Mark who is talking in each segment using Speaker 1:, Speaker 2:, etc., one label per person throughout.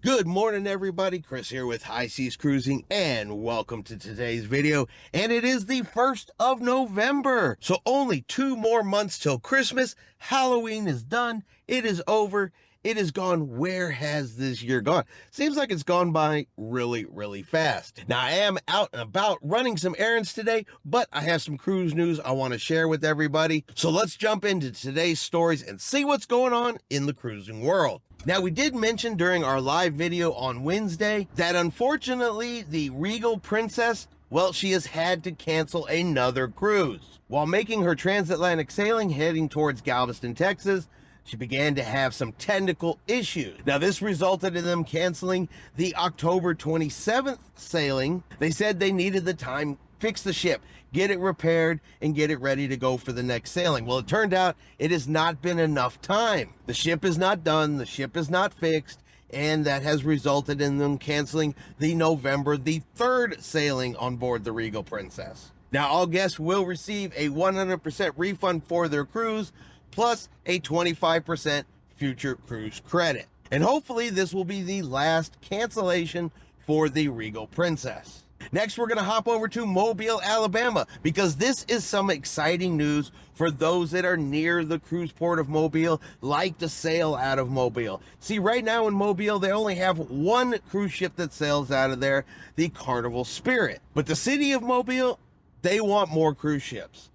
Speaker 1: Good morning, everybody. Chris here with High Seas Cruising, and welcome to today's video. And it is the 1st of November, so only 2 more months till Christmas. Halloween is done. It is over. It is gone. Where has this year gone? Seems like it's gone by really fast. Now, I am out and about running some errands today, but I have some cruise news I want to share with everybody. So let's jump into today's stories and see what's going on in the cruising world. Now, we did mention during our live video on Wednesday that unfortunately the Regal Princess, well, she has had to cancel another cruise. While making her transatlantic sailing heading towards Galveston, Texas, she began to have some technical issues. Now, this resulted in them canceling the October 27th sailing. They said they needed the time, fix the ship, get it repaired, and get it ready to go for the next sailing. Well, it turned out it has not been enough time. The ship is not done, the ship is not fixed, and that has resulted in them canceling the November the 3rd sailing on board the Regal Princess. Now, all guests will receive a 100% refund for their cruise, plus a 25% future cruise credit. And hopefully this will be the last cancellation for the Regal Princess. Next, we're going to hop over to Mobile, Alabama, because this is some exciting news for those that are near the cruise port of Mobile, like to sail out of Mobile. See, right now in Mobile, they only have one cruise ship that sails out of there, the Carnival Spirit. But the city of Mobile, they want more cruise ships.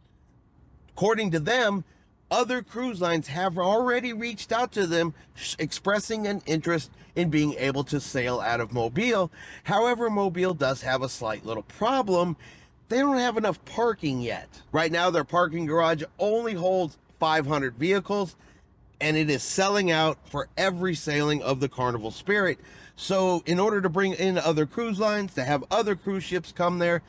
Speaker 1: According to them, other cruise lines have already reached out to them expressing an interest in being able to sail out of Mobile. However, Mobile does have a slight little problem. They don't have enough parking yet. Right now, their parking garage only holds 500 vehicles, and it is selling out for every sailing of the Carnival Spirit. So in order to bring in other cruise lines, to have other cruise ships come there,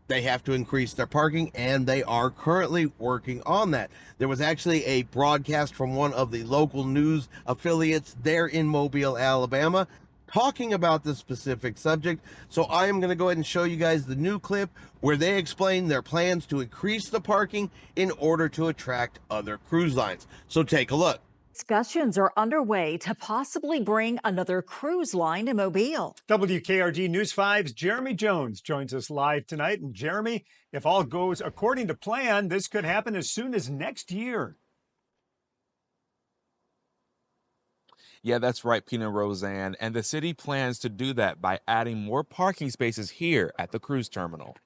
Speaker 1: they have to increase their parking, and they are currently working on that. There was actually a broadcast from one of the local news affiliates there in Mobile, Alabama, talking about this specific subject. So I am going to go ahead and show you guys the new clip where they explain their plans to increase the parking in order to attract other cruise lines. So take a look.
Speaker 2: Discussions are underway to possibly bring another cruise line to Mobile.
Speaker 3: WKRG News 5's Jeremy Jones joins us live tonight. And Jeremy, if all goes according to plan, this could happen as soon as next year.
Speaker 4: Yeah, that's right, Pina Roseanne. And the city plans to do that by adding more parking spaces here at the cruise terminal.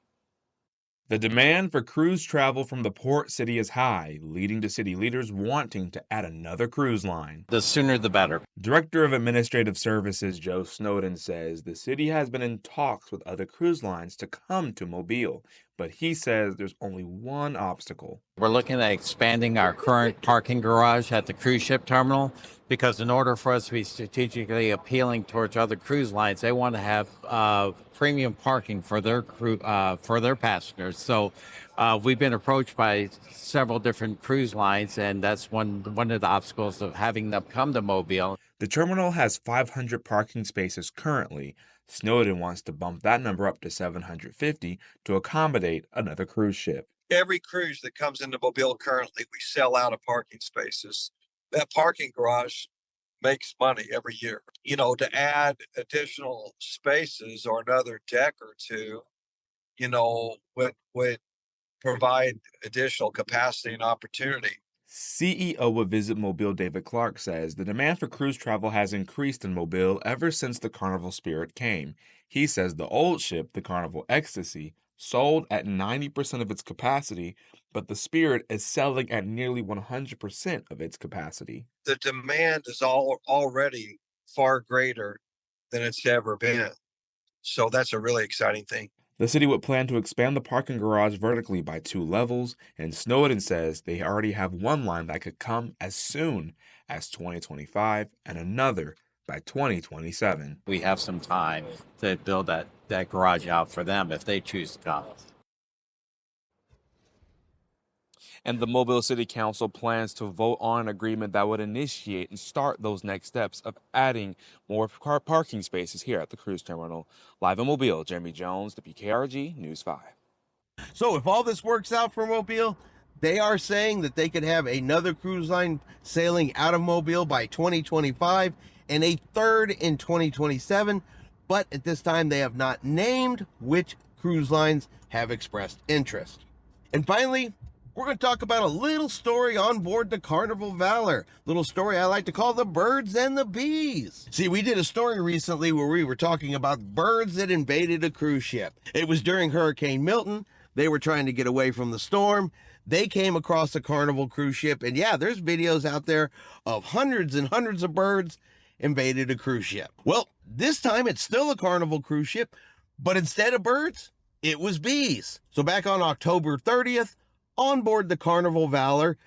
Speaker 4: The demand for cruise travel from the port city is high, leading to city leaders wanting to add another cruise line.
Speaker 5: The sooner the better.
Speaker 4: Director of Administrative Services Joe Snowden says the city has been in talks with other cruise lines to come to Mobile, but he says there's only one obstacle.
Speaker 5: We're looking at expanding our current parking garage at the cruise ship terminal because in order for us to be strategically appealing towards other cruise lines, they want to have premium parking for their passengers. So we've been approached by several different cruise lines, and that's one of the obstacles of having them come to Mobile.
Speaker 4: The terminal has 500 parking spaces currently. Snowden wants to bump that number up to 750 to accommodate another cruise ship.
Speaker 6: Every cruise that comes into Mobile currently, we sell out of parking spaces. That parking garage makes money every year. You know, to add additional spaces or another deck or two, you know, would provide additional capacity and opportunity.
Speaker 4: CEO of Visit Mobile David Clark says the demand for cruise travel has increased in Mobile ever since the Carnival Spirit came. He says the old ship, the Carnival Ecstasy, sold at 90% of its capacity, but the Spirit is selling at nearly 100% of its capacity.
Speaker 6: The demand is already far greater than it's ever been. So that's a really exciting thing.
Speaker 4: The city would plan to expand the parking garage vertically by 2 levels, and Snowden says they already have one line that could come as soon as 2025 and another by 2027.
Speaker 5: We have some time to build that garage out for them if they choose to come.
Speaker 4: And the Mobile City Council plans to vote on an agreement that would initiate and start those next steps of adding more car parking spaces here at the cruise terminal. Live in Mobile, Jeremy Jones, WKRG News 5.
Speaker 1: So if all this works out for Mobile, they are saying that they could have another cruise line sailing out of Mobile by 2025 and a third in 2027, but at this time they have not named which cruise lines have expressed interest. And finally, we're going to talk about a little story on board the Carnival Valor. Little story I like to call the birds and the bees. See, we did a story recently where we were talking about birds that invaded a cruise ship. It was during Hurricane Milton. They were trying to get away from the storm. They came across a Carnival cruise ship, and yeah, there's videos out there of hundreds and hundreds of birds invaded a cruise ship. Well, this time it's still a Carnival cruise ship, but instead of birds, it was bees. So back on October 30th, on board the Carnival Valor,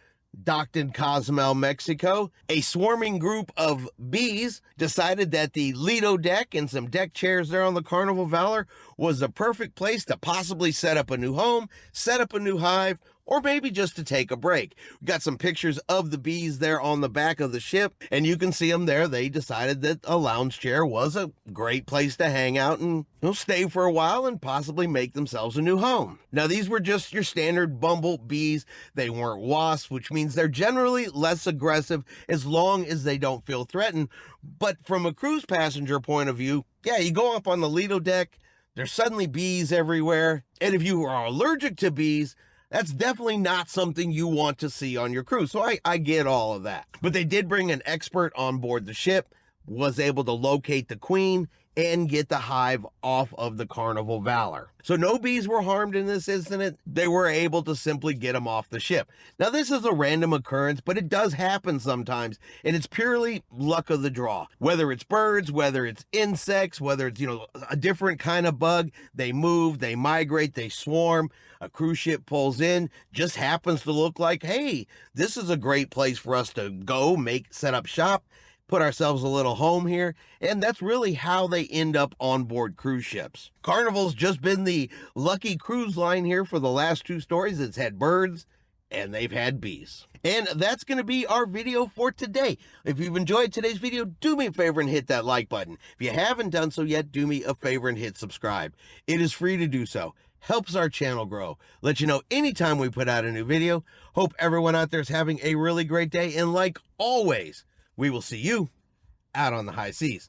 Speaker 1: docked in Cozumel, Mexico, a swarming group of bees decided that the Lido deck and some deck chairs there on the Carnival Valor was the perfect place to possibly set up a new home, set up a new hive, or maybe just to take a break. We got some pictures of the bees there on the back of the ship, and you can see them there. They decided that a lounge chair was a great place to hang out and stay for a while and possibly make themselves a new home. Now, these were just your standard bumblebees. They weren't wasps, which means they're generally less aggressive as long as they don't feel threatened. But from a cruise passenger point of view, yeah, you go up on the Lido deck, there's suddenly bees everywhere. And if you are allergic to bees, that's definitely not something you want to see on your cruise. So I get all of that. But they did bring an expert on board the ship, was able to locate the queen and get the hive off of the Carnival Valor. So no bees were harmed in this incident. They were able to simply get them off the ship. Now, this is a random occurrence, but it does happen sometimes, and it's purely luck of the draw. Whether it's birds, whether it's insects, whether it's, a different kind of bug, they move, they migrate, they swarm. A cruise ship pulls in, just happens to look like, hey, this is a great place for us to go, set up shop, put ourselves a little home here, and that's really how they end up on board cruise ships. Carnival's just been the lucky cruise line here for the last two stories. It's had birds and they've had bees. And that's going to be our video for today. If you've enjoyed today's video, do me a favor and hit that like button. If you haven't done so yet, do me a favor and hit subscribe. It is free to do so. Helps our channel grow. Let you know anytime we put out a new video. Hope everyone out there is having a really great day. And like always, we will see you out on the high seas.